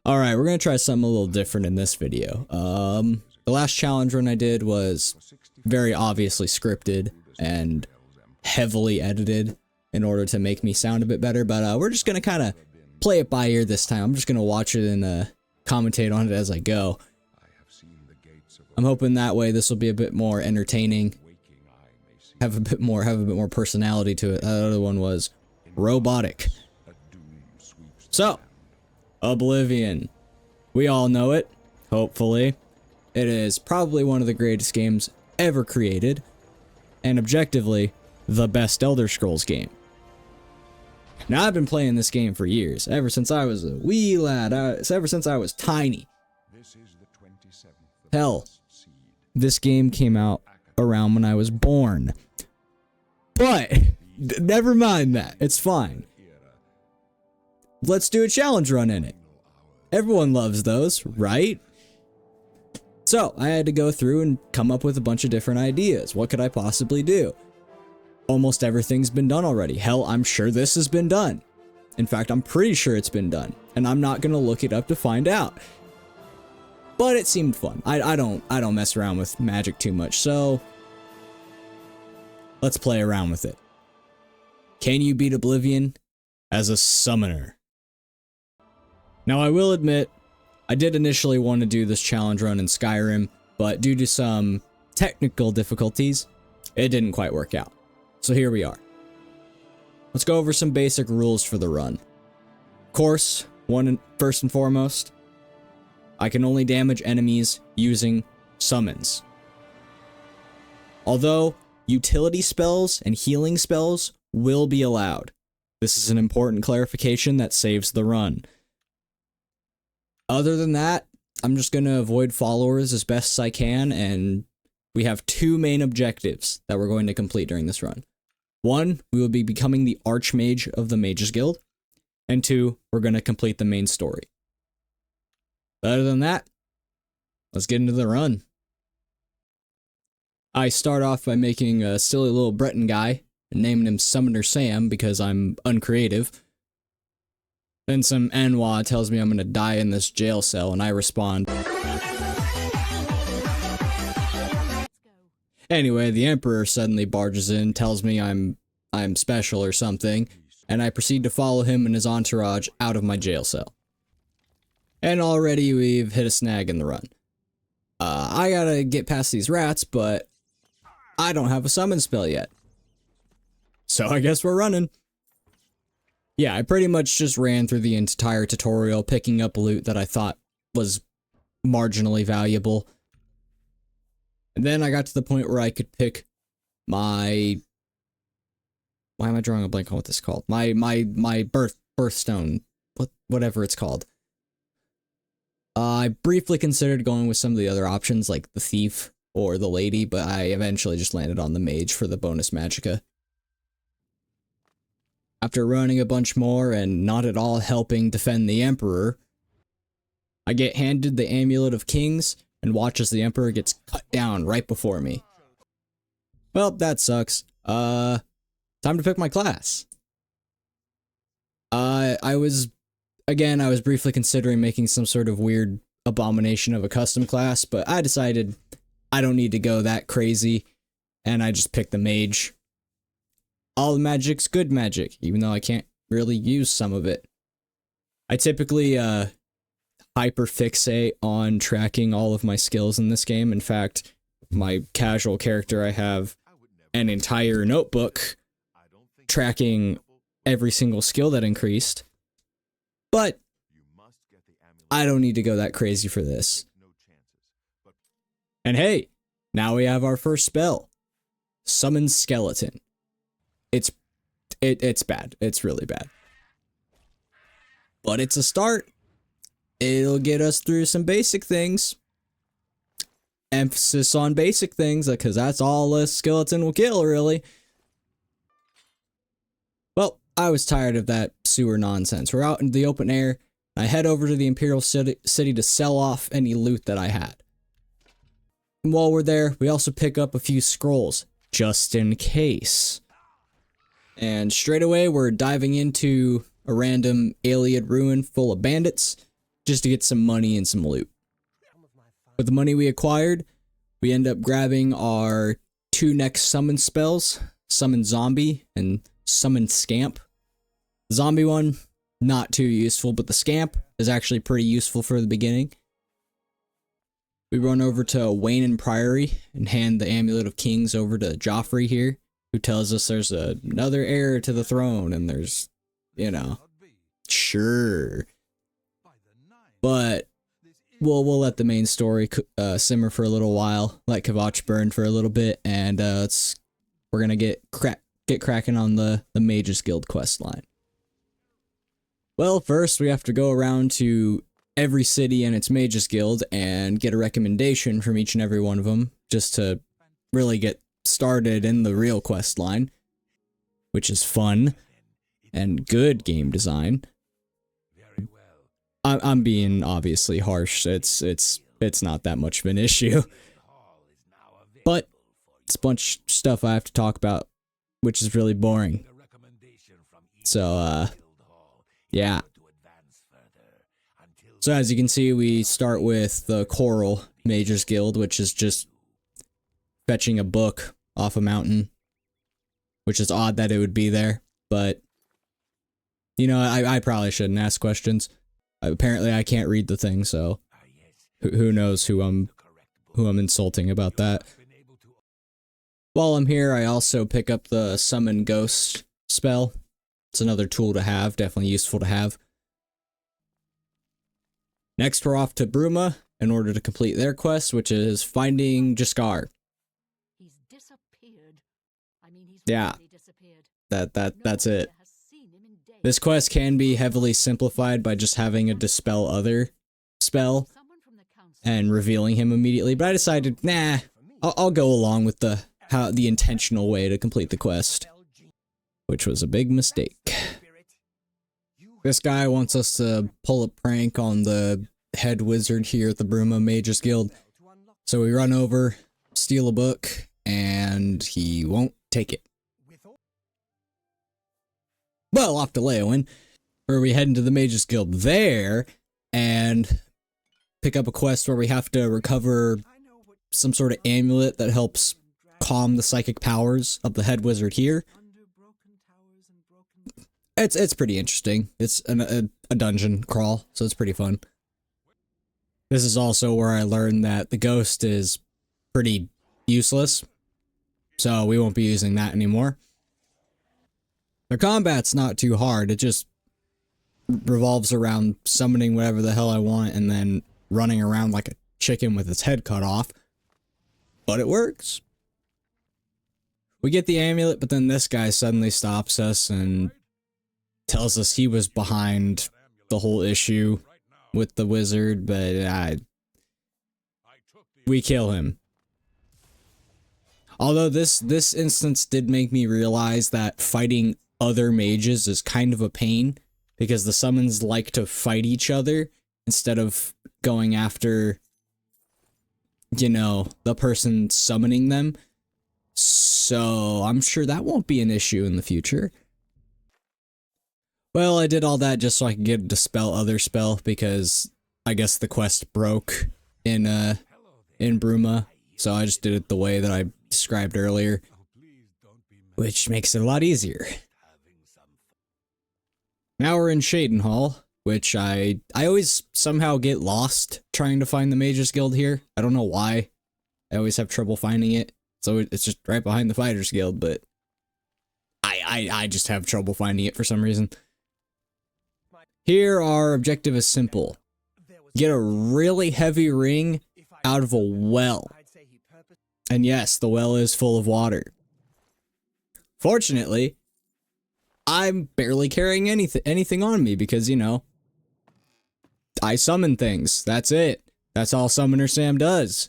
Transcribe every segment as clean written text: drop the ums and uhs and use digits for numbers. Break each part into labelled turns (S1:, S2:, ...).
S1: Alright, we're gonna try something a little different in this video. The last challenge run I did was very obviously scripted and heavily edited in order to make me sound a bit better, but we're just gonna kind of play it by ear this time. I'm just gonna watch it and commentate on it as I go. I'm hoping that way this will be a bit more entertaining, have a bit more personality to it. That other one was robotic. So, Oblivion. We all know it, hopefully. It is probably one of the greatest games ever created, and objectively, the best Elder Scrolls game. Now, I've been playing this game for years, ever since I was a wee lad, ever since I was tiny. Hell, this game came out around when I was born. But, never mind that, it's fine. Let's do a challenge run in it. Everyone loves those, right? So, I had to go through and come up with a bunch of different ideas. What could I possibly do? Almost everything's been done already. Hell, I'm sure this has been done. In fact, I'm pretty sure it's been done. And I'm not gonna look it up to find out. But it seemed fun. I don't mess around with magic too much, so let's play around with it. Can you beat Oblivion as a summoner? Now, I will admit, I did initially want to do this challenge run in Skyrim, but due to some technical difficulties, it didn't quite work out. So here we are. Let's go over some basic rules for the run. Of course, first and foremost, I can only damage enemies using summons. Although, utility spells and healing spells will be allowed. This is an important clarification that saves the run. Other than that, I'm just going to avoid followers as best as I can, and we have two main objectives that we're going to complete during this run. One, we will be becoming the Archmage of the Mages Guild, and two, we're going to complete the main story. Other than that, let's get into the run. I start off by making a silly little Breton guy and naming him Summoner Sam because I'm uncreative. Then some Enwa tells me I'm gonna die in this jail cell, and I respond. Anyway, the Emperor suddenly barges in, tells me I'm special or something, and I proceed to follow him and his entourage out of my jail cell. And already we've hit a snag in the run. I gotta get past these rats, but I don't have a summon spell yet. So I guess we're running. Yeah, I pretty much just ran through the entire tutorial, picking up loot that I thought was marginally valuable. And then I got to the point where I could pick my... Why am I drawing a blank on what this is called? My birthstone. Whatever it's called. I briefly considered going with some of the other options, like the Thief or the Lady, but I eventually just landed on the Mage for the bonus magicka. After running a bunch more and not at all helping defend the Emperor, I get handed the Amulet of Kings and watch as the Emperor gets cut down right before me. Well, that sucks. Time to pick my class. I was briefly considering making some sort of weird abomination of a custom class, but I decided I don't need to go that crazy, and I just picked the Mage. All the magic's good magic, even though I can't really use some of it. I typically hyperfixate on tracking all of my skills in this game. In fact, my casual character, I have an entire notebook tracking every single skill that increased. But I don't need to go that crazy for this. And hey, now we have our first spell. Summon Skeleton. It's bad. It's really bad. But it's a start. It'll get us through some basic things. Emphasis on basic things, because that's all a skeleton will kill, really. Well, I was tired of that sewer nonsense. We're out in the open air. I head over to the Imperial City to sell off any loot that I had. And while we're there, we also pick up a few scrolls, just in case. And straight away, we're diving into a random alien ruin full of bandits. just to get some money and some loot. With the money we acquired, we end up grabbing our 2 next summon spells, Summon Zombie and Summon Scamp. The zombie one, not too useful, but the Scamp is actually pretty useful for the beginning. We run over to Wayne and Priory and hand the Amulet of Kings over to Joffrey here, who tells us there's another heir to the throne, and there's, you know, sure. But we'll let the main story simmer for a little while, let Kvatch burn for a little bit, and we're gonna get cracking on the Mages Guild quest line. Well, first we have to go around to every city and its Mages Guild and get a recommendation from each and every one of them, just to really get started in the real quest line, which is fun and good game design. I'm being obviously harsh. It's not that much of an issue, but it's a bunch of stuff I have to talk about, which is really boring. So yeah. So as you can see, we start with the Coral Mages Guild, which is just fetching a book off a mountain, which is odd that it would be there, but you know, I probably shouldn't ask questions. Apparently I can't read the thing, so who knows who I'm insulting about that. While I'm here, I also pick up the Summon Ghost spell. It's another tool to have, definitely useful to have. Next, we're off to Bruma in order to complete their quest, which is finding Jaskar.
S2: He's disappeared. I mean, he's
S1: yeah,
S2: really disappeared.
S1: That's it. This quest can be heavily simplified by just having a Dispel Other spell and revealing him immediately, but I decided, nah, I'll go along with the intentional way to complete the quest, which was a big mistake. This guy wants us to pull a prank on the head wizard here at the Bruma Mages Guild, so we run over, steal a book, and he won't take it. Well, off to Leowen, where we head into the Mages Guild there, and pick up a quest where we have to recover some sort of amulet that helps calm the psychic powers of the head wizard here. It's pretty interesting. It's a dungeon crawl, so it's pretty fun. This is also where I learned that the ghost is pretty useless, so we won't be using that anymore. The combat's not too hard, it just revolves around summoning whatever the hell I want and then running around like a chicken with its head cut off. But it works. We get the amulet, but then this guy suddenly stops us and tells us he was behind the whole issue with the wizard, but we kill him. Although this instance did make me realize that fighting other mages is kind of a pain, because the summons like to fight each other instead of going after, you know, the person summoning them. So I'm sure that won't be an issue in the future. Well, I did all that just so I could get a Dispel Other spell, because I guess the quest broke in Bruma, so I just did it the way that I described earlier, which makes it a lot easier. Now we're in Shadenhall, which I always somehow get lost trying to find the Mages Guild here. I don't know why. I always have trouble finding it. So it's just right behind the Fighters Guild, but I just have trouble finding it for some reason. Here our objective is simple. Get a really heavy ring out of a well. And yes, the well is full of water. Fortunately, I'm barely carrying anything on me because, you know, I summon things. That's it. That's all Summoner Sam does.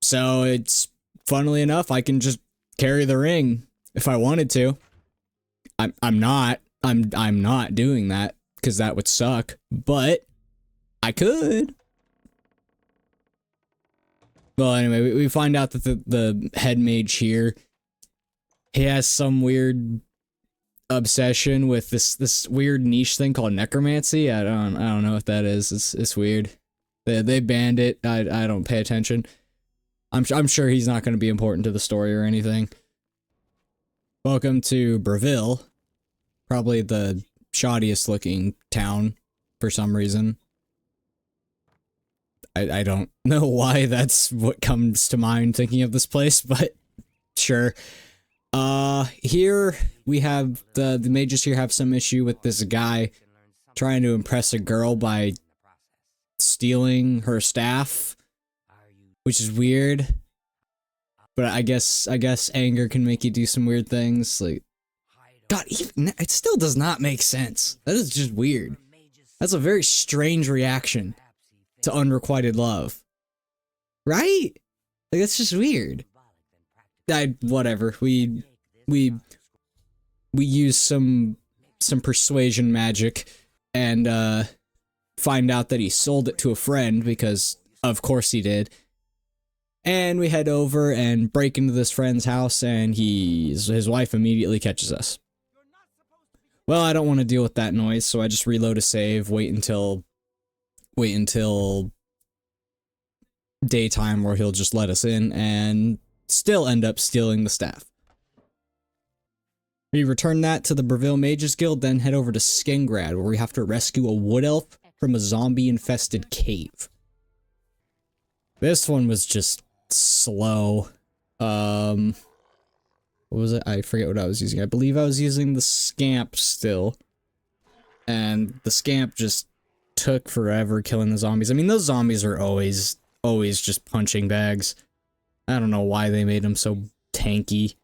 S1: So it's, funnily enough, I can just carry the ring if I wanted to. I'm not doing that because that would suck, but I could. Well, anyway, we find out that the head mage here, he has some weird obsession with this weird niche thing called necromancy. I don't know what that is. It's weird. They banned it. I don't pay attention. I'm sure he's not going to be important to the story or anything. Welcome to Breville, probably the shoddiest looking town for some reason. I don't know why that's what comes to mind thinking of this place, but sure. Here we have the mages here have some issue with this guy trying to impress a girl by stealing her staff, which is weird. But I guess anger can make you do some weird things. Like, God, even it still does not make sense. That is just weird. That's a very strange reaction to unrequited love, right? Like, that's just weird. Whatever. We use some persuasion magic and find out that he sold it to a friend, because of course he did. And we head over and break into this friend's house, and his wife immediately catches us. Well, I don't want to deal with that noise, so I just reload a save, wait until daytime where he'll just let us in, and still end up stealing the staff. We return that to the Breville Mages Guild, then head over to Skingrad, where we have to rescue a wood elf from a zombie-infested cave. This one was just slow. What was it? I forget what I was using. I believe I was using the Scamp still. And the Scamp just took forever killing the zombies. I mean, those zombies are always just punching bags. I don't know why they made them so tanky.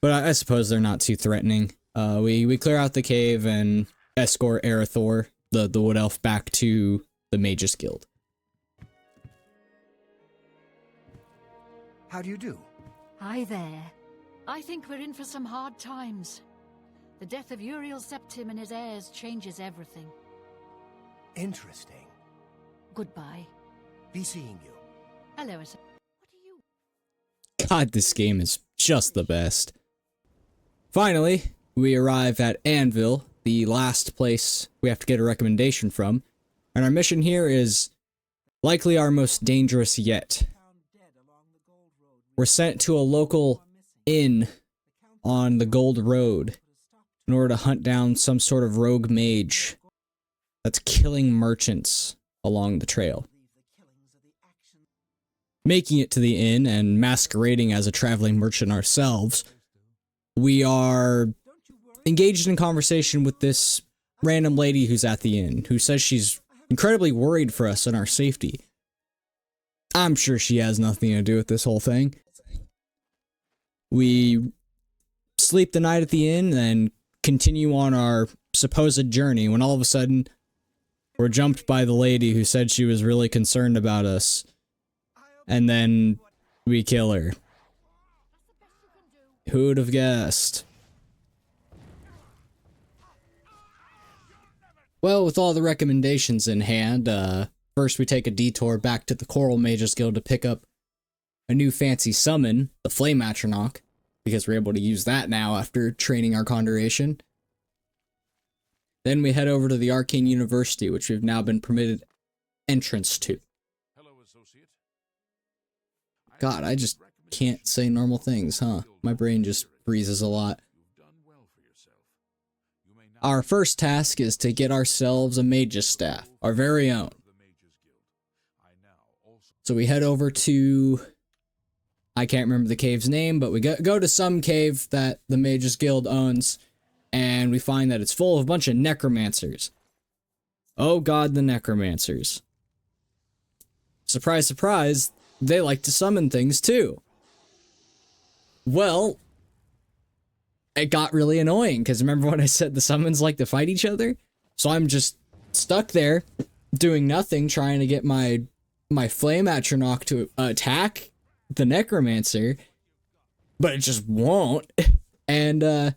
S1: But I suppose they're not too threatening. We clear out the cave and escort Arathor, the wood elf, back to the Mages Guild.
S3: How do you do?
S2: Hi there. I think we're in for some hard times. The death of Uriel Septim and his heirs changes everything.
S3: Interesting.
S2: Goodbye.
S3: Be seeing you.
S2: Hello, what do you...
S1: God, this game is just the best. Finally, we arrive at Anvil, the last place we have to get a recommendation from, and our mission here is likely our most dangerous yet. We're sent to a local inn on the Gold Road in order to hunt down some sort of rogue mage that's killing merchants along the trail. Making it to the inn and masquerading as a traveling merchant ourselves, we are engaged in conversation with this random lady who's at the inn, who says she's incredibly worried for us and our safety. I'm sure she has nothing to do with this whole thing. We sleep the night at the inn and continue on our supposed journey when all of a sudden we're jumped by the lady who said she was really concerned about us. And then we kill her. Who'd have guessed? Well, with all the recommendations in hand, first we take a detour back to the Coral Mages Guild to pick up a new fancy summon, the Flame Atronach, because we're able to use that now after training our Conjuration. Then we head over to the Arcane University, which we've now been permitted entrance to.
S4: Hello, associate.
S1: God, I just can't say normal things, huh? My brain just freezes a lot. Our first task is to get ourselves a mage's staff, our very own. So we head over to... I can't remember the cave's name, but we go to some cave that the Mages Guild owns, and we find that it's full of a bunch of necromancers. Oh god, the necromancers. Surprise, surprise, they like to summon things too. Well, it got really annoying, because remember when I said the summons like to fight each other? So I'm just stuck there, doing nothing, trying to get my Flame Atronach to attack the necromancer, but it just won't. And the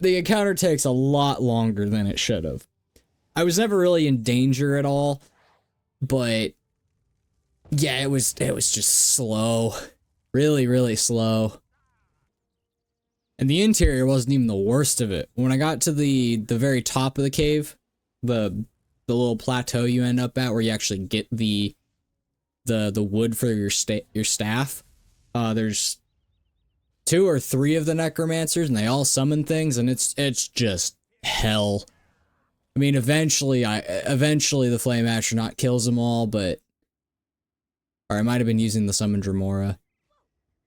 S1: encounter takes a lot longer than it should have. I was never really in danger at all, but yeah, it was just slow. Really, really slow. And the interior wasn't even the worst of it. When I got to the very top of the cave, the little plateau you end up at where you actually get the wood for your staff, there's 2 or 3 of the necromancers, and they all summon things, and it's just hell. I mean, eventually the flame astronaut kills them all, but or I might have been using the summon Dremora.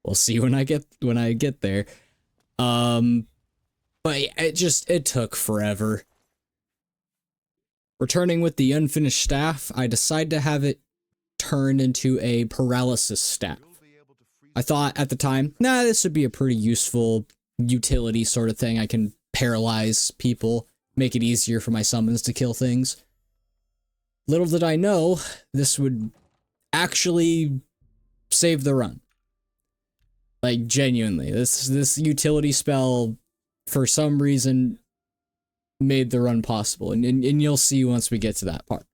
S1: We'll see when I get there. But it took forever. Returning with the unfinished staff, I decide to have it turned into a paralysis staff. I thought at the time, nah, this would be a pretty useful utility sort of thing. I can paralyze people, make it easier for my summons to kill things. Little did I know, this would actually save the run. Like, genuinely, this utility spell, for some reason, made the run possible, and you'll see once we get to that part.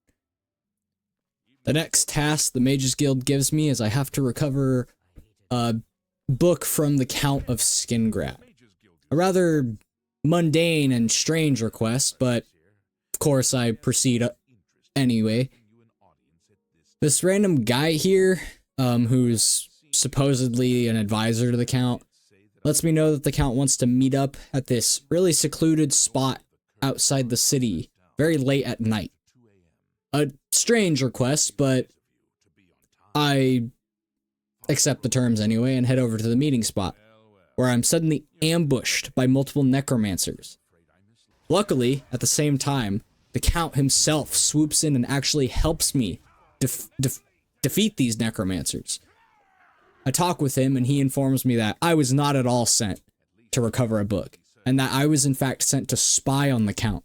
S1: The next task the Mages Guild gives me is I have to recover a book from the Count of Skingrad. A rather mundane and strange request, but of course I proceed anyway. This random guy here, who's supposedly an advisor to the Count, lets me know that the Count wants to meet up at this really secluded spot outside the city, very late at night. A strange request, but I accept the terms anyway and head over to the meeting spot, where I'm suddenly ambushed by multiple necromancers. Luckily, at the same time, the Count himself swoops in and actually helps me defeat these necromancers. I talk with him, and he informs me that I was not at all sent to recover a book, and that I was in fact sent to spy on the Count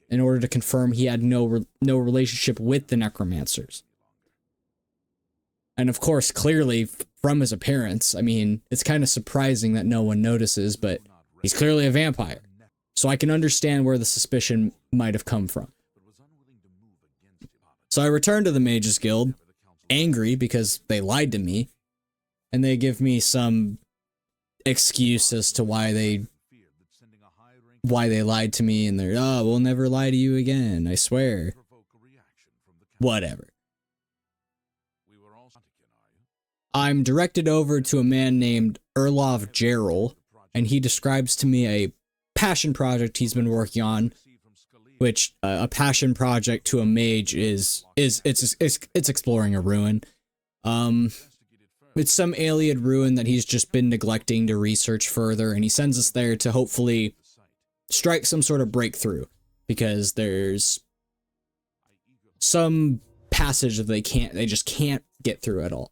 S1: in order to confirm he had no relationship with the necromancers. And of course, clearly, from his appearance, I mean, it's kind of surprising that no one notices, but he's clearly a vampire, so I can understand where the suspicion might have come from. So I return to the Mages Guild, angry because they lied to me, and they give me some excuse as to why they lied to me, and they're, oh, we'll never lie to you again, I swear. Whatever. I'm directed over to a man named Erlov Gerald, and he describes to me a passion project he's been working on, which a passion project to a mage is exploring a ruin. It's some alien ruin that he's just been neglecting to research further, and he sends us there to hopefully strike some sort of breakthrough, because there's some passage that they just can't get through at all.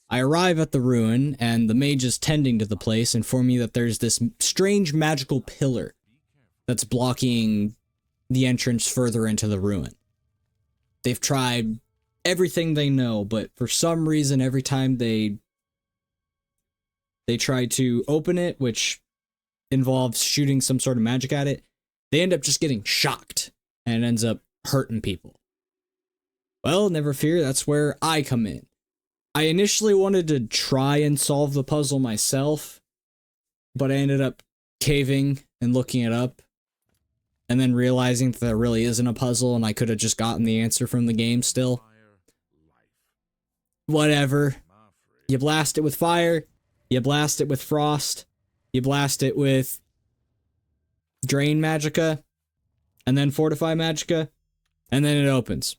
S1: I arrive at the ruin, and the mages tending to the place inform me that there's this strange magical pillar that's blocking the entrance further into the ruin. They've tried everything they know, but for some reason, every time they try to open it, which involves shooting some sort of magic at it, they end up just getting shocked, and it ends up hurting people. Well, never fear, that's where I come in. I initially wanted to try and solve the puzzle myself, but I ended up caving and looking it up, and then realizing that there really isn't a puzzle and I could have just gotten the answer from the game still. Whatever. You blast it with fire, you blast it with frost, you blast it with drain magicka, and then fortify magicka, and then it opens.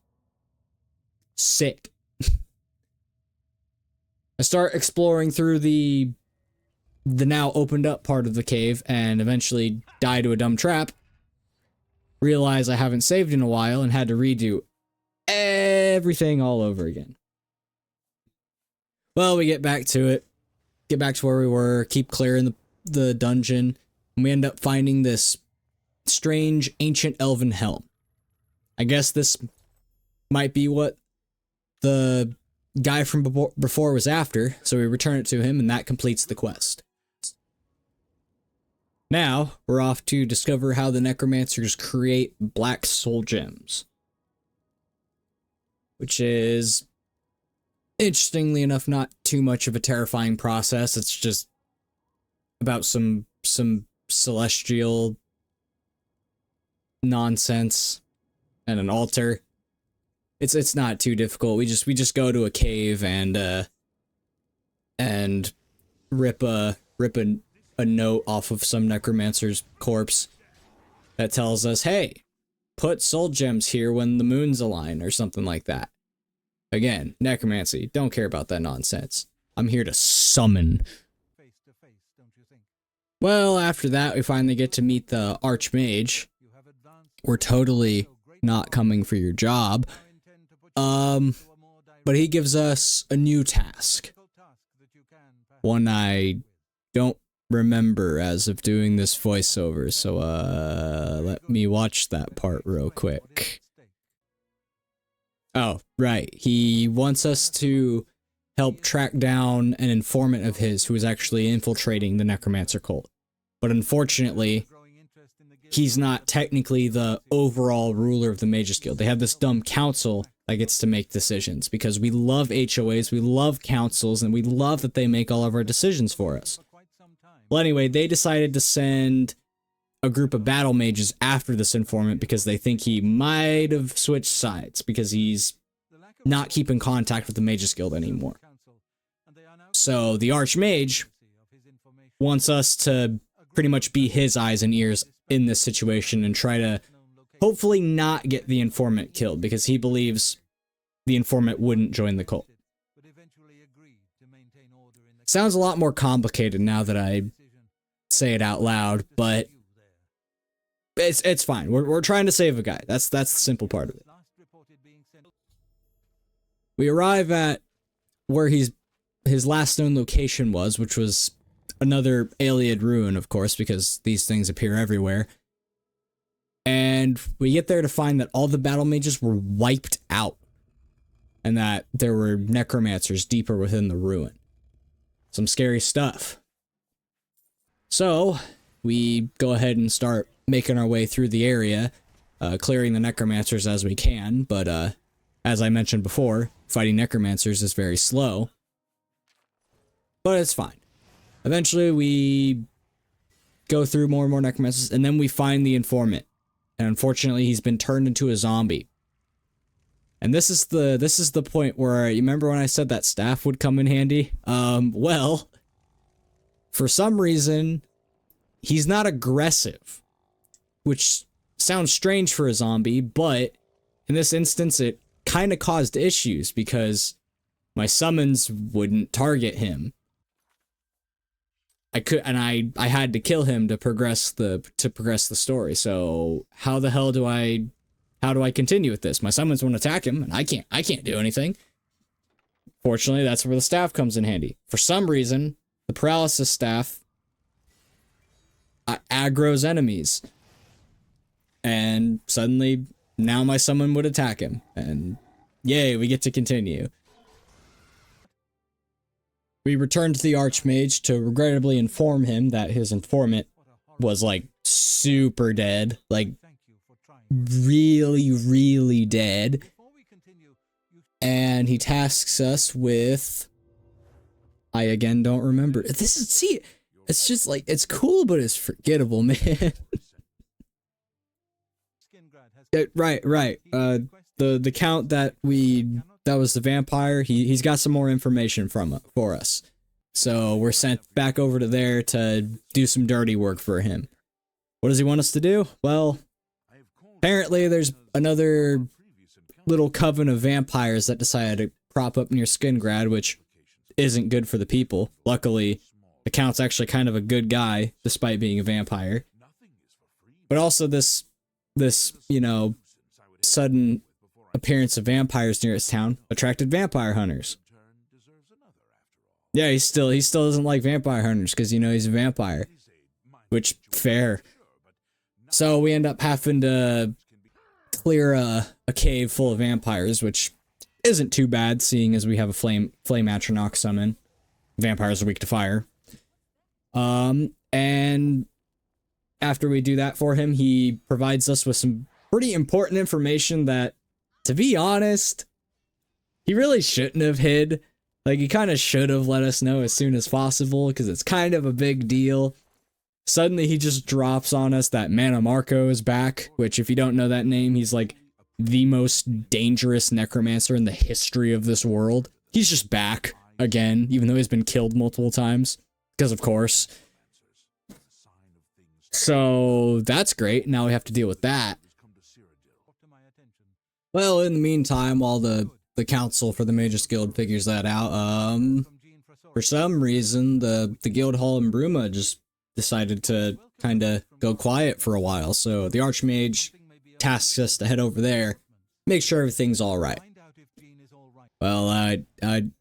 S1: Sick. I start exploring through the now opened up part of the cave, and eventually die to a dumb trap. Realize I haven't saved in a while and had to redo everything all over again. Well, we get back to it. Get back to where we were, keep clearing the dungeon, and we end up finding this strange ancient elven helm. I guess this might be what the guy from before was after, so we return it to him, and that completes the quest. Now, we're off to discover how the necromancers create black soul gems, which is, interestingly enough, not too much of a terrifying process. It's just about some celestial nonsense and an altar. It's not too difficult. We just go to a cave and rip a note off of some necromancer's corpse that tells us, hey, put soul gems here when the moons align or something like that. Again, necromancy. Don't care about that nonsense. I'm here to summon. Well, after that, we finally get to meet the Archmage. We're totally not coming for your job. But he gives us a new task. One I don't remember as of doing this voiceover, so let me watch that part real quick. Oh, right. He wants us to help track down an informant of his who is actually infiltrating the necromancer cult. But unfortunately, he's not technically the overall ruler of the Mages Guild. They have this dumb council that gets to make decisions because we love HOAs, we love councils, and we love that they make all of our decisions for us. Well, anyway, they decided to send a group of battle mages after this informant because they think he might have switched sides because he's not keeping contact with the Mages Guild anymore. So the Archmage wants us to pretty much be his eyes and ears in this situation and try to hopefully not get the informant killed because he believes the informant wouldn't join the cult. Sounds a lot more complicated now that I say it out loud, but it's fine. We're trying to save a guy. That's the simple part of it. We arrive at where his last known location was, which was another Ayleid ruin, of course, because these things appear everywhere. And we get there to find that all the battle mages were wiped out, and that there were necromancers deeper within the ruin. Some scary stuff. So, we go ahead and start making our way through the area, clearing the necromancers as we can, but as I mentioned before, fighting necromancers is very slow. But it's fine. Eventually, we go through more and more necromancers, and then we find the informant. And unfortunately, he's been turned into a zombie. And this is the point where, you remember when I said that staff would come in handy? Well, for some reason, he's not aggressive, which sounds strange for a zombie, but in this instance, it kind of caused issues because my summons wouldn't target him. I had to kill him to progress the story. So how the hell do I continue with this? My summons won't attack him, and I can't do anything. Fortunately, that's where the staff comes in handy. For some reason, the paralysis staff aggroes enemies, and suddenly now my summon would attack him, and yay, we get to continue. We return to the Archmage to regrettably inform him that his informant was, like, super dead. Like, really, really dead. And he tasks us with... I, again, don't remember. See, it's just, like, it's cool, but it's forgettable, man. Right. The count that was the vampire, he's got some more information for us. So we're sent back over to there to do some dirty work for him. What does he want us to do? Well, apparently there's another little coven of vampires that decided to crop up near Skingrad, which isn't good for the people. Luckily, the Count's actually kind of a good guy, despite being a vampire. But also this, you know, sudden appearance of vampires near his town attracted vampire hunters. Yeah, he still doesn't like vampire hunters because, you know, he's a vampire. Which, fair. So we end up having to clear a cave full of vampires, which isn't too bad, seeing as we have a flame atronach summon. Vampires are weak to fire. And after we do that for him, he provides us with some pretty important information that, to be honest, he really shouldn't have hid. Like, he kind of should have let us know as soon as possible, because it's kind of a big deal. Suddenly, he just drops on us that Mana Marco is back, which, if you don't know that name, he's like the most dangerous necromancer in the history of this world. He's just back again, even though he's been killed multiple times, because of course. So that's great. Now we have to deal with that. Well, in the meantime, while the council for the Magus Guild figures that out, for some reason, the guild hall in Bruma just decided to kind of go quiet for a while. So the Archmage tasks us to head over there, make sure everything's all right. Well,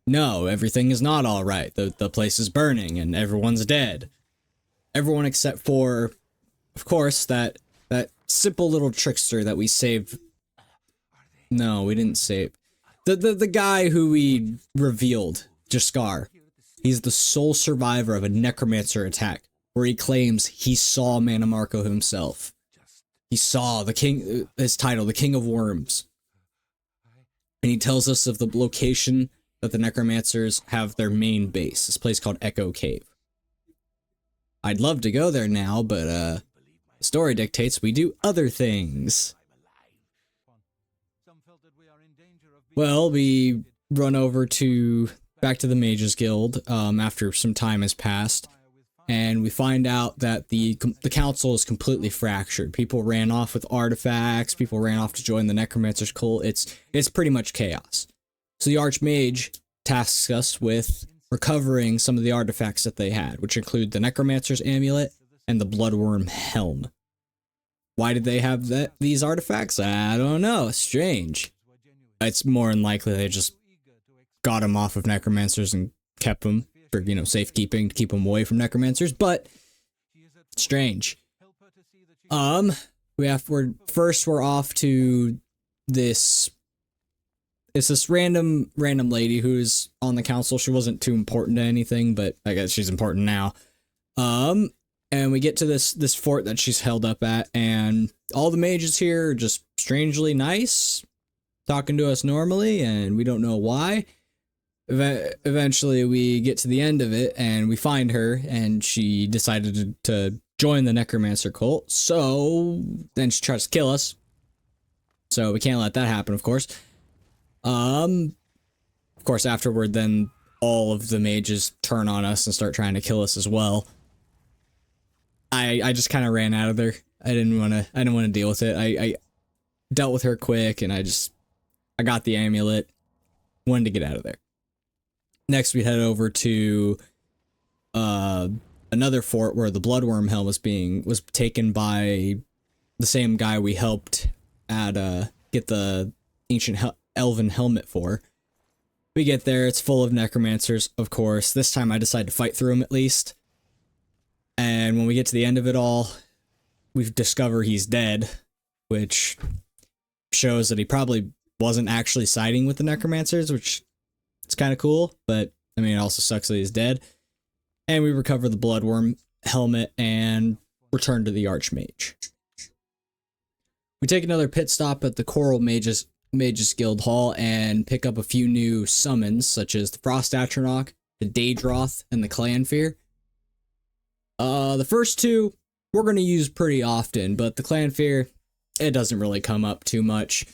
S1: no, everything is not all right. The place is burning and everyone's dead. Everyone except for, of course, that simple little trickster that we saved. No, we didn't save. The guy who we revealed, Jaskar. He's the sole survivor of a necromancer attack, where he claims he saw Mana Marco himself. He saw the king, his title, the King of Worms. And he tells us of the location that the necromancers have their main base, this place called Echo Cave. I'd love to go there now, but the story dictates we do other things. Well, we run over back to the Magus Guild after some time has passed, and we find out that the council is completely fractured. People ran off with artifacts, people ran off to join the Necromancer's cult. It's pretty much chaos. So the Archmage tasks us with recovering some of the artifacts that they had, which include the Necromancer's amulet and the Bloodworm helm. Why did they have these artifacts? I don't know. Strange. It's more than likely they just got them off of Necromancers and kept them for, safekeeping to keep them away from Necromancers, but strange. We're off to this. It's this random lady who's on the council. She wasn't too important to anything, but I guess she's important now. And we get to this fort that she's held up at, and all the mages here are just strangely nice, talking to us normally, and we don't know why. Eventually, we get to the end of it, and we find her, and she decided to join the Necromancer cult, so then she tries to kill us. So we can't let that happen, of course. Of course, afterward, then all of the mages turn on us and start trying to kill us as well. I just kind of ran out of there. I didn't want to deal with it. I dealt with her quick, and I got the amulet, wanted to get out of there. Next, we head over to another fort where the Bloodworm helm was taken by the same guy we helped get the ancient elven helmet for. We get there, it's full of necromancers, of course. This time I decide to fight through them at least. And when we get to the end of it all, we discover he's dead, which shows that he probably wasn't actually siding with the necromancers, which it's kind of cool, but I mean, it also sucks that he's dead. And we recover the Bloodworm helmet and return to the Archmage. We take another pit stop at the Coral Magus Guild Hall and pick up a few new summons, such as the Frost Atronach, the Daedroth, and the Clanfear. The first two we're going to use pretty often, but the Clanfear, it doesn't really come up too much.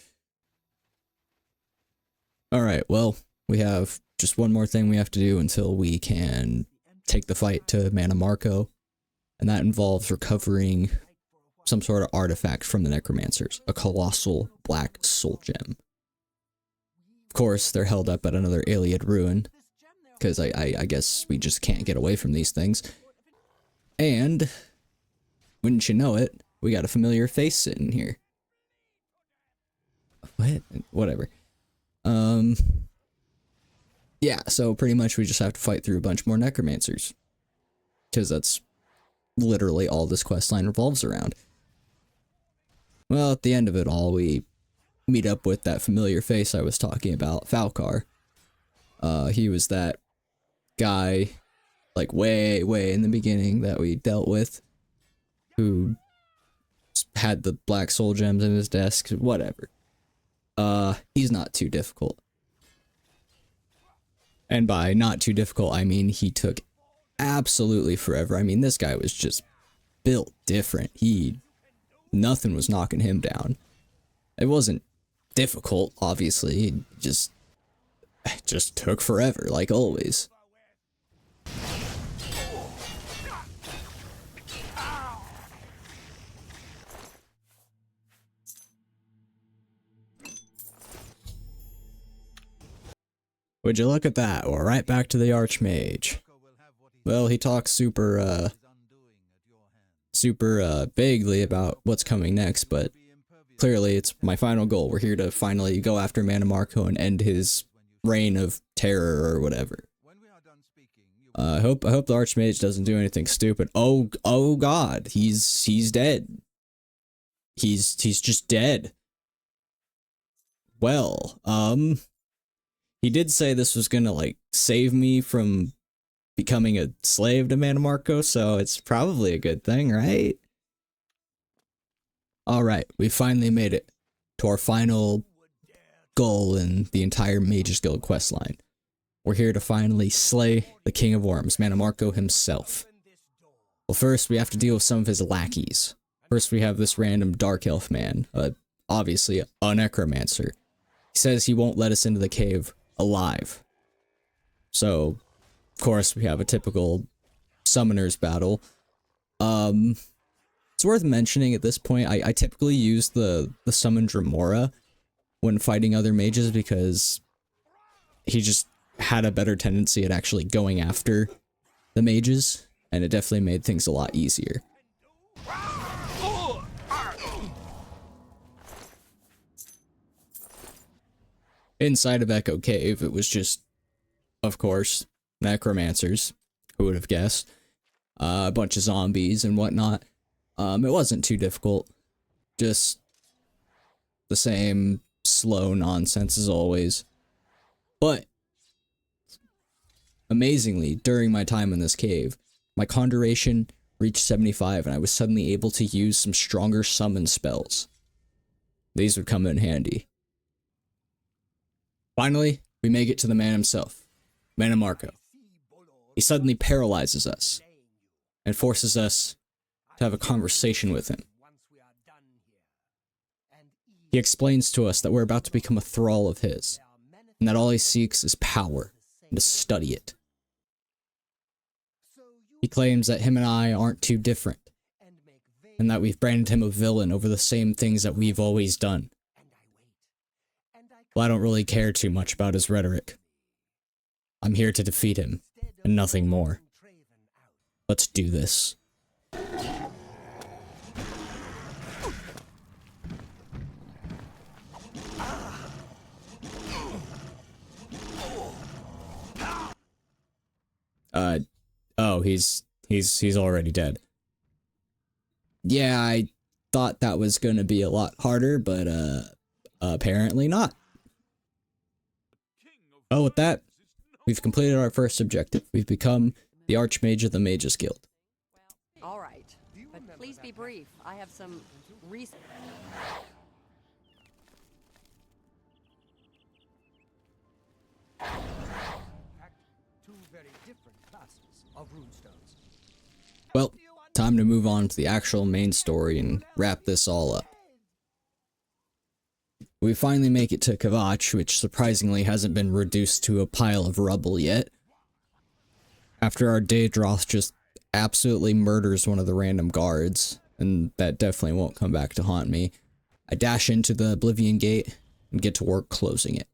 S1: Alright, well, we have just one more thing we have to do until we can take the fight to Mana Marco, and that involves recovering some sort of artifact from the Necromancers, a colossal black soul gem. Of course, they're held up at another Iliad ruin, because I guess we just can't get away from these things. And, wouldn't you know it, we got a familiar face sitting here. What? Whatever. Yeah, so pretty much we just have to fight through a bunch more necromancers. Because that's literally all this questline revolves around. Well, at the end of it all, we meet up with that familiar face I was talking about, Falcar. He was that guy, like way in the beginning that we dealt with, who had the black soul gems in his desk, whatever. He's not too difficult. And by not too difficult, I mean he took absolutely forever. I mean, this guy was just built different. Nothing was knocking him down. It wasn't difficult, obviously. It just took forever, like always. Would you look at that? We're right back to the Archmage. Well, he talks super vaguely about what's coming next, but clearly it's my final goal. We're here to finally go after Mannimarco and end his reign of terror or whatever. I hope the Archmage doesn't do anything stupid. Oh God, he's dead. He's just dead. Well, he did say this was gonna, like, save me from becoming a slave to Mannimarco, so it's probably a good thing, right? Alright, we finally made it to our final goal in the entire Mages Guild questline. We're here to finally slay the King of Worms, Mannimarco himself. Well, first we have to deal with some of his lackeys. First we have this random Dark Elf man, obviously a necromancer. He says he won't let us into the cave alive. So, of course, we have a typical summoner's battle. It's worth mentioning at this point, I typically use the summon Dremora when fighting other mages because he just had a better tendency at actually going after the mages, and it definitely made things a lot easier. Inside of Echo Cave, it was just, of course, necromancers. Who would have guessed? A bunch of zombies and whatnot. It wasn't too difficult. Just the same slow nonsense as always. But, amazingly, during my time in this cave, my conjuration reached 75 and I was suddenly able to use some stronger summon spells. These would come in handy. Finally, we make it to the man himself, Mannimarco. He suddenly paralyzes us and forces us to have a conversation with him. He explains to us that we're about to become a thrall of his, and that all he seeks is power and to study it. He claims that him and I aren't too different, and that we've branded him a villain over the same things that we've always done. Well, I don't really care too much about his rhetoric. I'm here to defeat him, and nothing more. Let's do this. Oh, he's already dead. Yeah, I thought that was gonna be a lot harder, but, apparently not. Oh, with that, we've completed our first objective. We've become the Archmage of the Mages Guild.
S4: All right, but please be brief. I have some research.
S3: Two very different classes of runestones.
S1: Well, time to move on to the actual main story and wrap this all up. We finally make it to Kvatch, which surprisingly hasn't been reduced to a pile of rubble yet. After our Daedroth just absolutely murders one of the random guards, and that definitely won't come back to haunt me, I dash into the Oblivion gate and get to work closing it.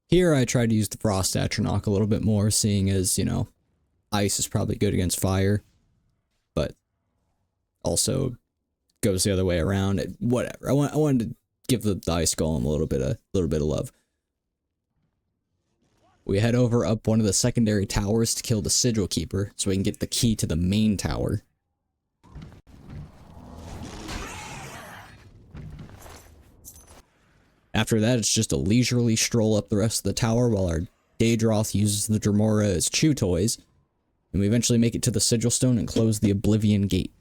S1: Here I try to use the Frost Atronach a little bit more, seeing as, you know, ice is probably good against fire, but also goes the other way around. Whatever. I wanted to give the ice golem a little bit of love. We head over up one of the secondary towers to kill the Sigil Keeper, so we can get the key to the main tower. After that, it's just a leisurely stroll up the rest of the tower while our Daedroth uses the Dremora as chew toys, and we eventually make it to the Sigil Stone and close the Oblivion gate.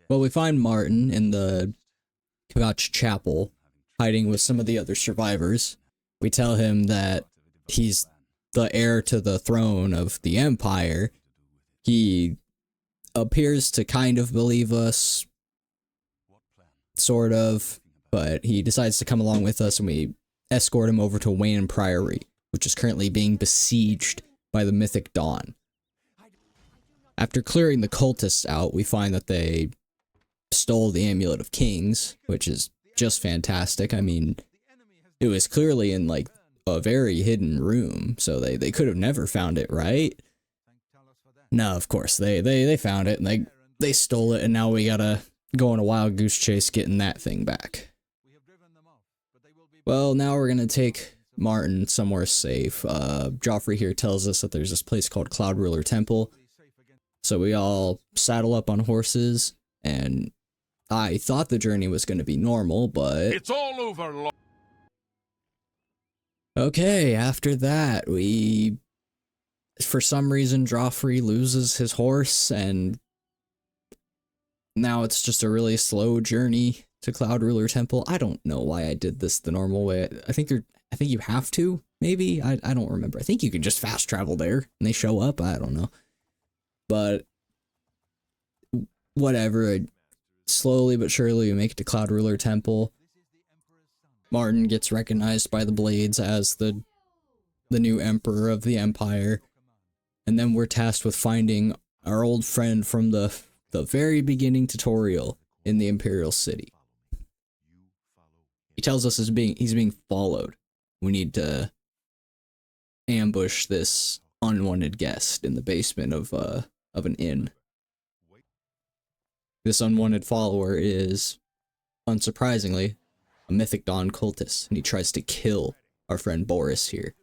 S1: Well, we find Martin in the Kvatch Chapel, hiding with some of the other survivors. We tell him that he's the heir to the throne of the Empire. He appears to kind of believe us, sort of, but he decides to come along with us, and we escort him over to Wayne Priory, which is currently being besieged by the Mythic Dawn. After clearing the cultists out, we find that they stole the Amulet of Kings, which is just fantastic. I mean, it was clearly in, like, a very hidden room, so they could have never found it, right? No, of course, they found it, and they stole it, and now we gotta go on a wild goose chase getting that thing back. Well, now we're gonna take Martin somewhere safe. Joffrey here tells us that there's this place called Cloud Ruler Temple, so we all saddle up on horses, and I thought the journey was gonna be normal, but...
S5: It's all over!
S1: Okay, after that, for some reason, Joffrey loses his horse, and now it's just a really slow journey to Cloud Ruler Temple. I don't know why I did this the normal way. I think you have to, maybe? I don't remember. I think you can just fast travel there, and they show up. I don't know. But, whatever. Slowly but surely, we make it to Cloud Ruler Temple. Martin gets recognized by the Blades as the new emperor of the Empire. And then we're tasked with finding our old friend from the very beginning tutorial in the Imperial City. He tells us he's being followed. We need to ambush this unwanted guest in the basement of an inn. This unwanted follower is, unsurprisingly, a Mythic Dawn cultist, and he tries to kill our friend Boris here.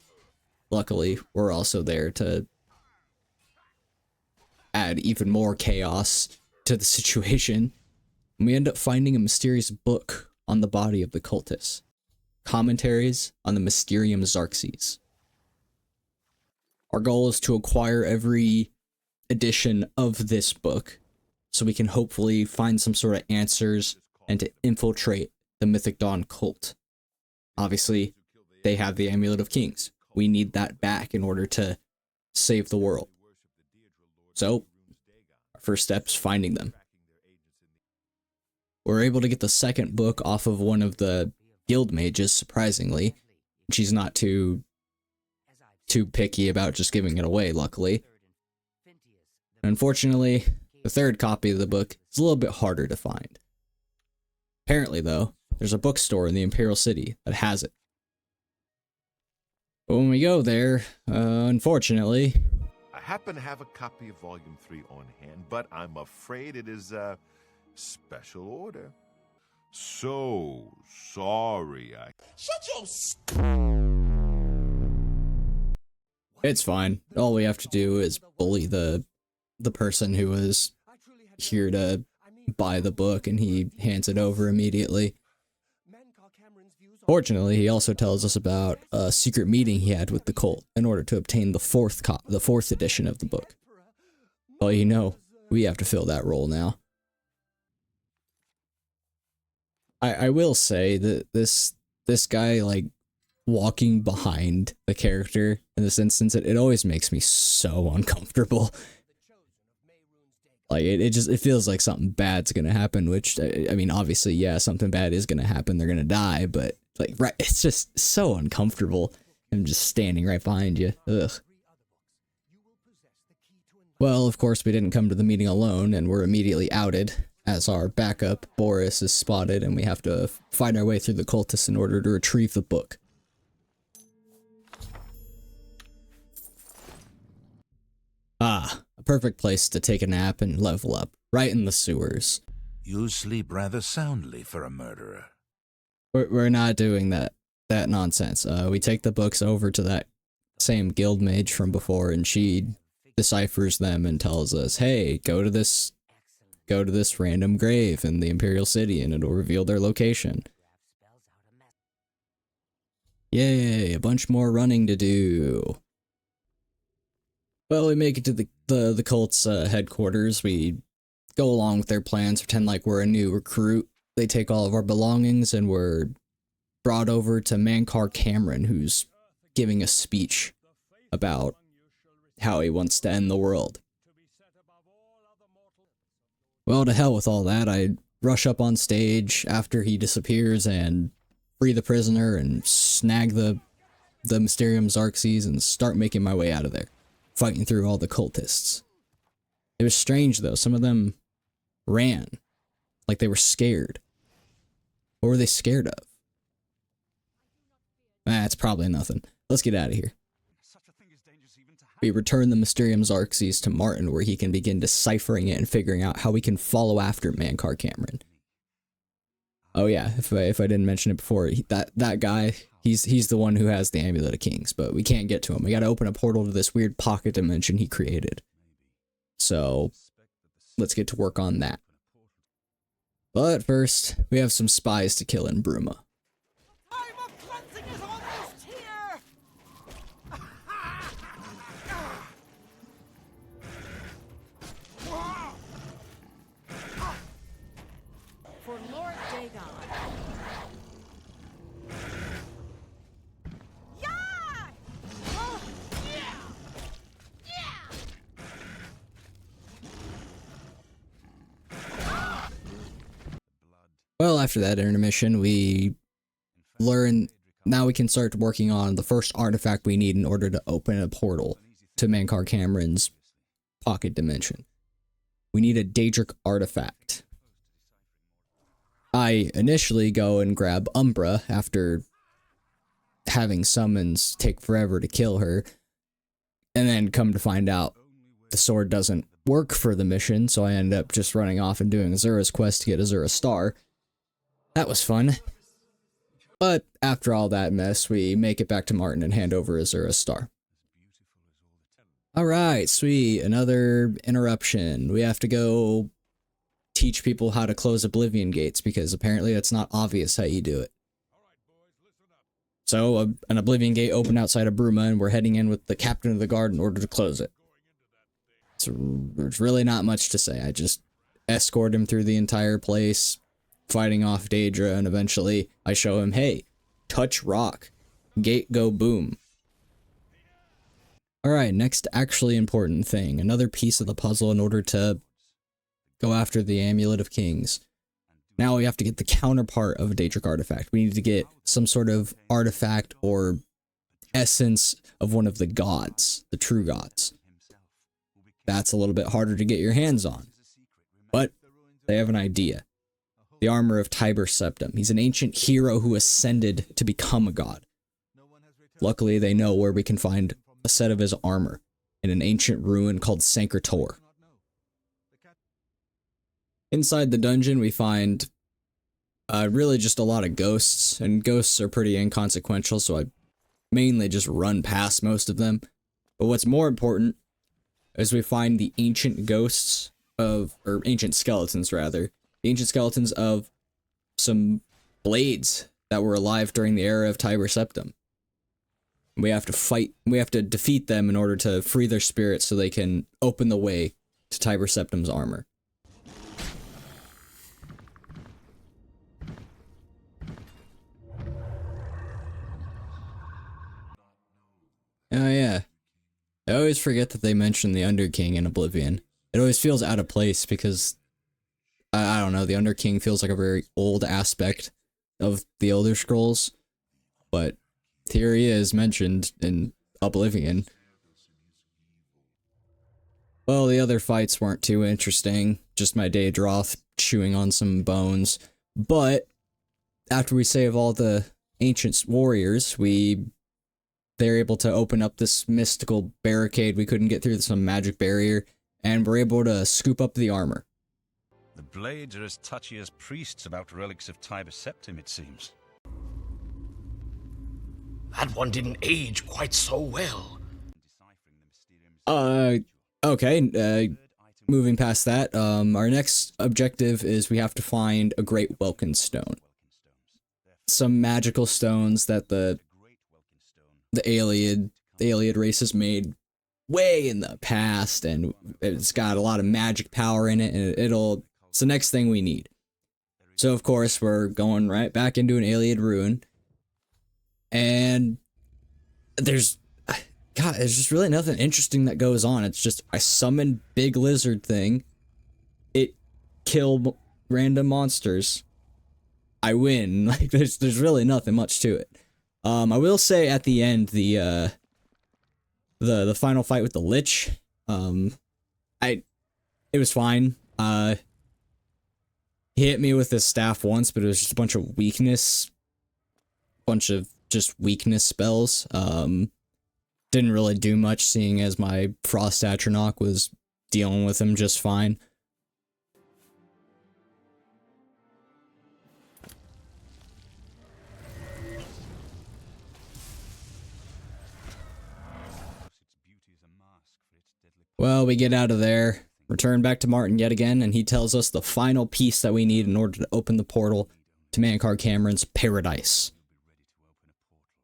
S1: Luckily, we're also there to add even more chaos to the situation. And we end up finding a mysterious book on the body of the cultist. Commentaries on the Mysterium Xarxes. Our goal is to acquire every edition of this book, so we can hopefully find some sort of answers and to infiltrate the Mythic Dawn cult. Obviously, they have the Amulet of Kings. We need that back in order to save the world. So, our first step is finding them. We're able to get the second book off of one of the guild mages, surprisingly. She's not too picky about just giving it away, luckily. Unfortunately, the third copy of the book is a little bit harder to find. Apparently, though, there's a bookstore in the Imperial City that has it. But when we go there, unfortunately...
S5: I happen to have a copy of Volume 3 on hand, but I'm afraid it is a special order. So sorry,
S1: It's fine. All we have to do is bully the person who was here to buy the book, and he hands it over immediately. Fortunately, he also tells us about a secret meeting he had with the cult in order to obtain the fourth edition of the book. Well, you know, we have to fill that role now. I will say that this guy, like, walking behind the character in this instance, it always makes me so uncomfortable. Like, it feels like something bad's gonna happen, which, I mean, obviously, yeah, something bad is gonna happen, they're gonna die, but, like, right, it's just so uncomfortable. I'm just standing right behind you. Ugh. Well, of course, we didn't come to the meeting alone, and we're immediately outed, as our backup, Boris, is spotted, and we have to find our way through the cultists in order to retrieve the book. Ah, a perfect place to take a nap and level up, right in the sewers.
S6: You sleep rather soundly for a murderer.
S1: We're not doing that nonsense. We take the books over to that same guild mage from before, and she deciphers them and tells us, hey, go to this random grave in the Imperial City, and it'll reveal their location. Yay, a bunch more running to do. Well, we make it to the cult's headquarters. We go along with their plans, pretend like we're a new recruit. They take all of our belongings and we're brought over to Mankar Cameron, who's giving a speech about how he wants to end the world. Well, to hell with all that. I rush up on stage after he disappears and free the prisoner and snag the Mysterium Xerxes and start making my way out of there, fighting through all the cultists. It was strange though, some of them ran, like they were scared. What were they scared of? It's probably nothing. Let's get out of here. We return the Mysterium Xerxes to Martin, where he can begin deciphering it and figuring out how we can follow after Mankar Cameron. Oh yeah, if I didn't mention it before, that guy, he's the one who has the Amulet of Kings, but we can't get to him. We gotta open a portal to this weird pocket dimension he created. So, let's get to work on that. But first, we have some spies to kill in Bruma.
S3: Time of cleansing is almost here!
S4: For Lord Dagon.
S3: Yeah! Oh, yeah!
S1: Well, after that intermission, we learn now we can start working on the first artifact we need in order to open a portal to Mankar Cameron's pocket dimension. We need a Daedric artifact. I initially go and grab Umbra after having summons take forever to kill her, and then come to find out the sword doesn't work for the mission, so I end up just running off and doing Azura's quest to get Azura Star. That was fun. But after all that mess, we make it back to Martin and hand over Azura's Star. Alright, sweet. Another interruption. We have to go teach people how to close Oblivion gates, because apparently it's not obvious how you do it. So, an Oblivion gate opened outside of Bruma, and we're heading in with the captain of the guard in order to close it. So, there's really not much to say. I just escort him through the entire place, fighting off Daedra, and eventually I show him, hey, touch rock. Gate go boom. Alright, next actually important thing. Another piece of the puzzle in order to go after the Amulet of Kings. Now we have to get the counterpart of a Daedric artifact. We need to get some sort of artifact or essence of one of the gods, the true gods. That's a little bit harder to get your hands on. But they have an idea. The armor of Tiber Septim. He's an ancient hero who ascended to become a god. Luckily, they know where we can find a set of his armor in an ancient ruin called Sancretor. Inside the dungeon, we find really just a lot of ghosts, and ghosts are pretty inconsequential, so I mainly just run past most of them. But what's more important is we find the ancient ghosts of, or ancient skeletons rather, the ancient skeletons of some blades that were alive during the era of Tiber Septim. We have to defeat them in order to free their spirits so they can open the way to Tiber Septim's armor. Oh yeah. I always forget that they mention the Underking in Oblivion. It always feels out of place because, I don't know, the Underking feels like a very old aspect of the Elder Scrolls, but here he is mentioned in Oblivion. Well, the other fights weren't too interesting, just my Daedroth chewing on some bones, but after we save all the ancient warriors, they're able to open up this mystical barricade we couldn't get through, some magic barrier, and we're able to scoop up the armor.
S7: The blades are as touchy as priests about relics of Tiber Septim, it seems.
S8: That one didn't age quite so well.
S1: Okay, moving past that, our next objective is we have to find a Great Welkin Stone. Some magical stones that the Ayleid race has made way in the past, and it's got a lot of magic power in it, and it's the next thing we need. So, of course, we're going right back into an Iliad ruin, and there's just really nothing interesting that goes on. It's just, I summon big lizard thing, it kill random monsters, I win. Like, there's really nothing much to it. I will say at the end, the final fight with the Lich, it was fine. He hit me with his staff once, but it was just a bunch of weakness spells. Didn't really do much, seeing as my Frost Atronach was dealing with him just fine. Well, we get out of there, return back to Martin yet again, and he tells us the final piece that we need in order to open the portal to Mankar Cameron's paradise.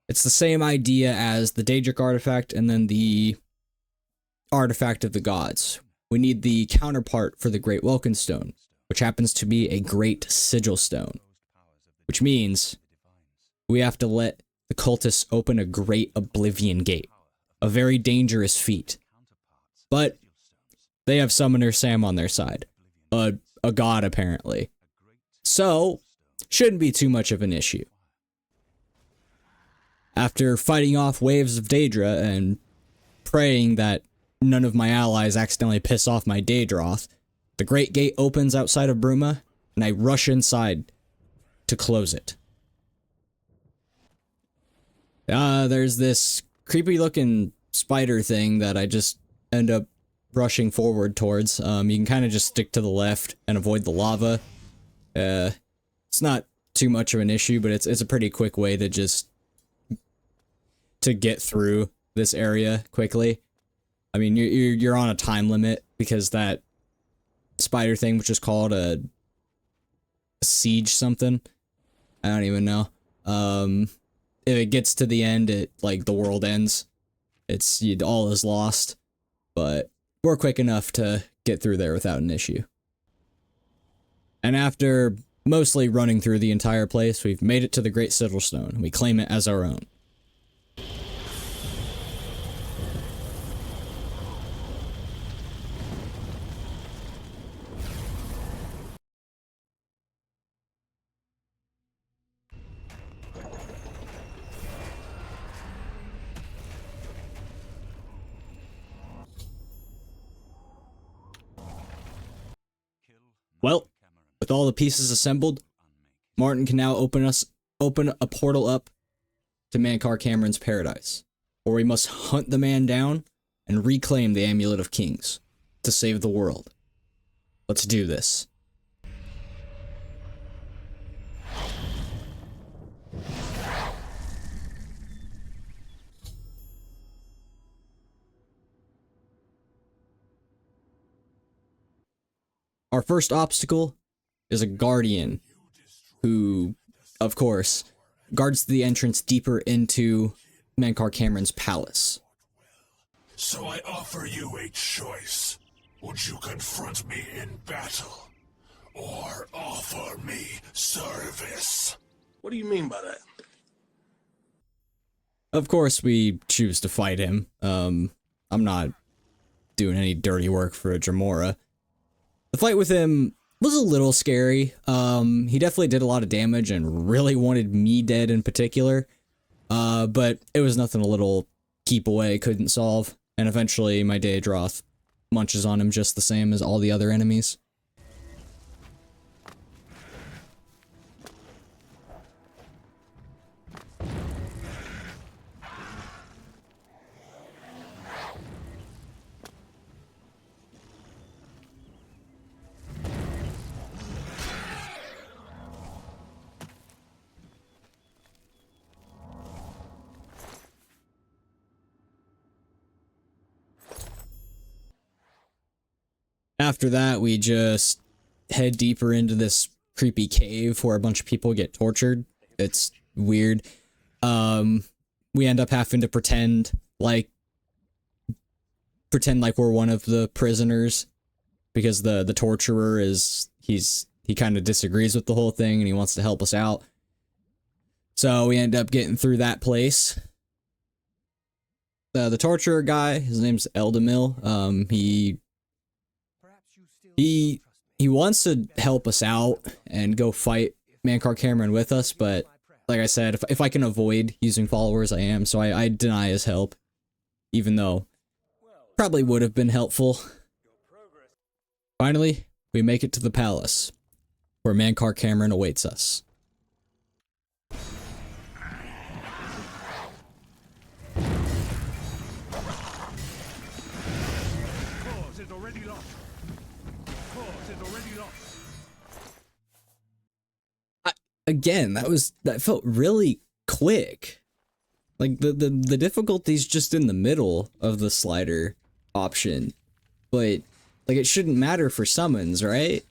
S1: It's the same idea as the Daedric artifact and then the artifact of the gods. We need the counterpart for the Great Welkin Stone, which happens to be a Great Sigil Stone, which means we have to let the cultists open a Great Oblivion Gate, a very dangerous feat. But they have Summoner Sam on their side, a god apparently, so shouldn't be too much of an issue. After fighting off waves of Daedra and praying that none of my allies accidentally piss off my Daedroth, the Great Gate opens outside of Bruma, and I rush inside to close it. There's this creepy looking spider thing that I just end up rushing forward towards. You can kind of just stick to the left and avoid the lava. It's not too much of an issue, but it's a pretty quick way to get through this area quickly. I mean, you're on a time limit because that spider thing, which is called a siege something, I don't even know. If it gets to the end, the world ends. All is lost. But we're quick enough to get through there without an issue. And after mostly running through the entire place, we've made it to the Great Sigil Stone. We claim it as our own. Well, with all the pieces assembled, Martin can now open a portal up to Mankar Cameron's paradise, where we must hunt the man down and reclaim the Amulet of Kings to save the world. Let's do this. Our first obstacle is a guardian who, of course, guards the entrance deeper into Mankar Cameron's palace.
S9: So I offer you a choice. Would you confront me in battle, or offer me service?
S8: What do you mean by that?
S1: Of course, we choose to fight him. I'm not doing any dirty work for a Dremora. The fight with him was a little scary. He definitely did a lot of damage and really wanted me dead in particular. But it was nothing a little keep away couldn't solve. And eventually my Daedroth munches on him just the same as all the other enemies. After that, we just head deeper into this creepy cave where a bunch of people get tortured. It's weird. We end up having to pretend like pretend like we're one of the prisoners, because the torturer he kind of disagrees with the whole thing and he wants to help us out. So we end up getting through that place. The torturer guy, his name's Eldemil. He wants to help us out and go fight Mankar Cameron with us, but like I said, if I can avoid using followers, I am. So I deny his help, even though probably would have been helpful. Finally, we make it to the palace, where Mankar Cameron awaits us. Again, that felt really quick. Like the difficulty's just in the middle of the slider option, but like it shouldn't matter for summons, right?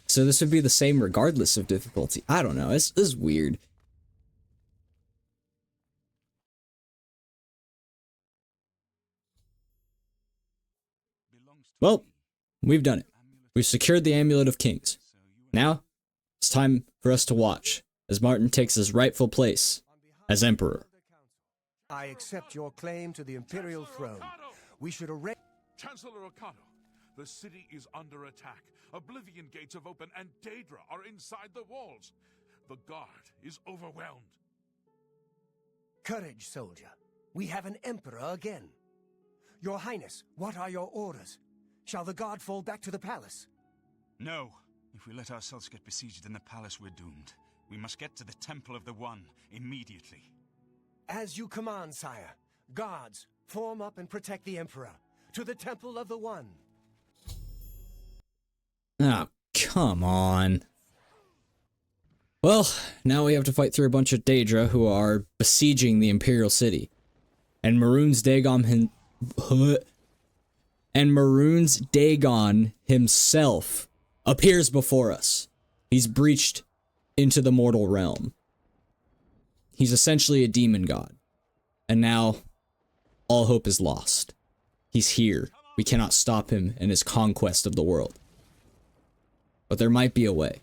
S1: So this would be the same regardless of difficulty. I don't know. This is weird. Well, we've done it. We've secured the Amulet of Kings. Now, it's time for us to watch as Martin takes his rightful place as Emperor.
S10: I accept your claim to the Imperial throne. We should arrange...
S9: Chancellor Ocado, the city is under attack. Oblivion gates have opened and Daedra are inside the walls. The guard is overwhelmed.
S10: Courage, soldier. We have an emperor again. Your Highness, what are your orders? Shall the guard fall back to the palace?
S7: No. If we let ourselves get besieged in the palace, we're doomed. We must get to the Temple of the One immediately.
S10: As you command, sire. Guards, form up and protect the Emperor. To the Temple of the One.
S1: Oh, come on. Well, now we have to fight through a bunch of Daedra who are besieging the Imperial City. And Maroon's Dagon himself appears before us. He's breached into the mortal realm. He's essentially a demon god. And now, all hope is lost. He's here. We cannot stop him in his conquest of the world. But there might be a way.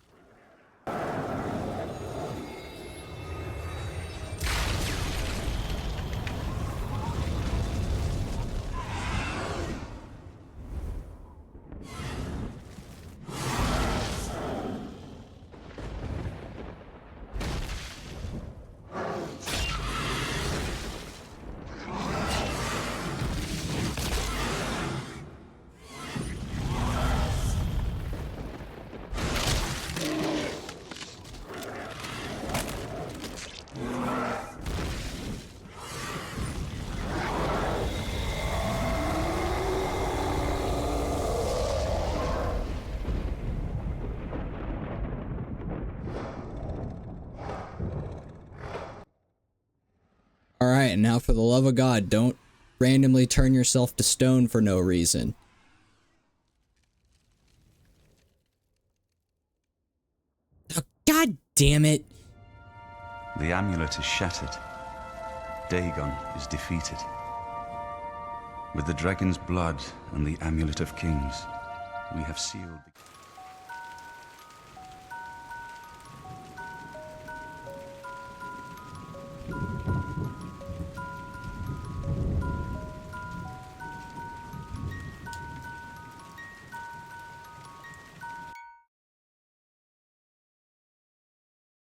S1: Alright, and now for the love of God, don't randomly turn yourself to stone for no reason. Oh, God damn it!
S7: The amulet is shattered. Dagon is defeated. With the dragon's blood and the Amulet of Kings, we have sealed the...